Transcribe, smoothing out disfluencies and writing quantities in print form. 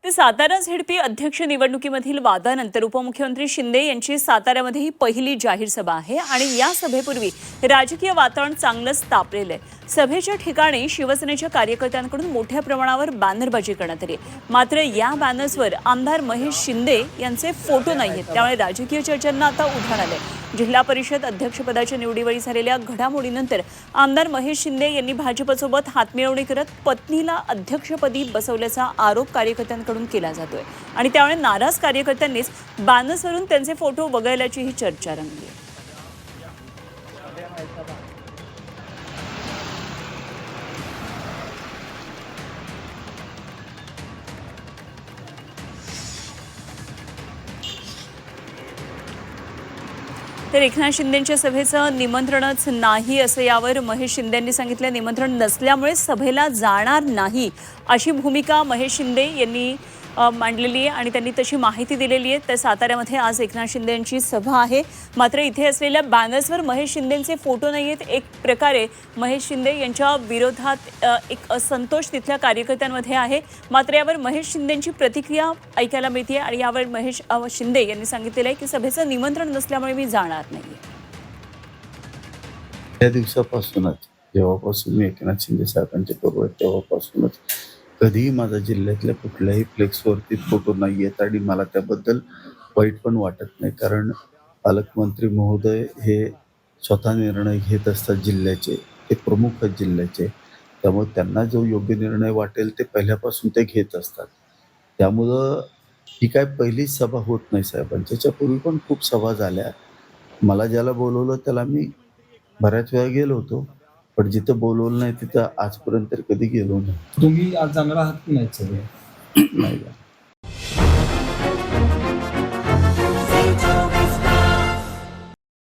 ते सातारा झेडपी अध्यक्ष निवडणुकीमधील वादानंतर उपमुख्यमंत्री शिंदे यांची साताऱ्यामध्ये ही पहिली जाहीर सभा आहे आणि या सभेपूर्वी राजकीय वातावरण चांगलंच तापलेलं आहे। सभेच्या ठिकाणी शिवसेनेच्या कार्यकर्त्यांकडून मोठ्या प्रमाणावर बॅनरबाजी करण्यात आली, मात्र या बॅनर्सवर आमदार महेश शिंदे यांचे फोटो नाहीत, त्यामुळे राजकीय चर्चांना आता उधाण आले। जिल्हा परिषद अध्यक्षपदाच्या निवडीवेळी झालेल्या घडामोडीनंतर आमदार महेश शिंदे यांनी भाजपसोबत हातमिळवणी करत पत्नीला अध्यक्षपदी बसवल्याचा आरोप कार्यकर्त्यांकडून केला जातोय आणि त्यामुळे नाराज कार्यकर्त्यांनीच बॅनर्सवरून त्यांचे फोटो वगळल्याची ही चर्चा रंगली। तर एकनाथ शिंदेंच्या सभेचं निमंत्रणच नाही असं यावर महेश शिंदेंनी सांगितलं। निमंत्रण नसल्यामुळे सभेला जाणार नाही अशी भूमिका महेश शिंदे यांनी मांडलेली आहे आणि त्यांनी तशी माहिती दिलेली आहे। तर साताऱ्यामध्ये आज एकनाथ शिंदेंची सभा आहे, मात्र इथे असलेल्या बॅनर्सवर महेश शिंदेंचे फोटो नाही आहेत। एक प्रकारे महेश शिंदे यांच्या विरोधात एक असंतोष तिथल्या कार्यकर्त्यांमध्ये आहे, मात्र यावर महेश शिंदेंची प्रतिक्रिया ऐकायला मिळते आणि यावर महेश शिंदे यांनी सांगितलेलं आहे की सभेचं निमंत्रण नसल्यामुळे मी जाणार नाही। त्या दिवसापासूनच जेव्हापासून मी एकनाथ शिंदे साहेबांचे बरोबर तेव्हापासूनच कधीही माझ्या जिल्ह्यातल्या कुठल्याही फ्लेक्सवरती फोटो नाही आहेत आणि मला त्याबद्दल वाईट पण वाटत नाही, कारण पालकमंत्री महोदय हे स्वतः निर्णय घेत असतात जिल्ह्याचे, ते प्रमुख आहेत जिल्ह्याचे, त्यामुळे त्यांना जो योग्य निर्णय वाटेल ते पहिल्यापासून ते घेत असतात। त्यामुळं ही काय पहिलीच सभा होत नाही साहेबांच्या, त्याच्यापूर्वी पण खूप सभा झाल्या। मला ज्याला बोलवलं त्याला मी बऱ्याच वेळा गेलो होतो, पण जिथं बोलवलं नाही तिथं आजपर्यंत कधी गेलो नाही। तुम्ही आज जाणार आहात की नाही सगळे? नाही.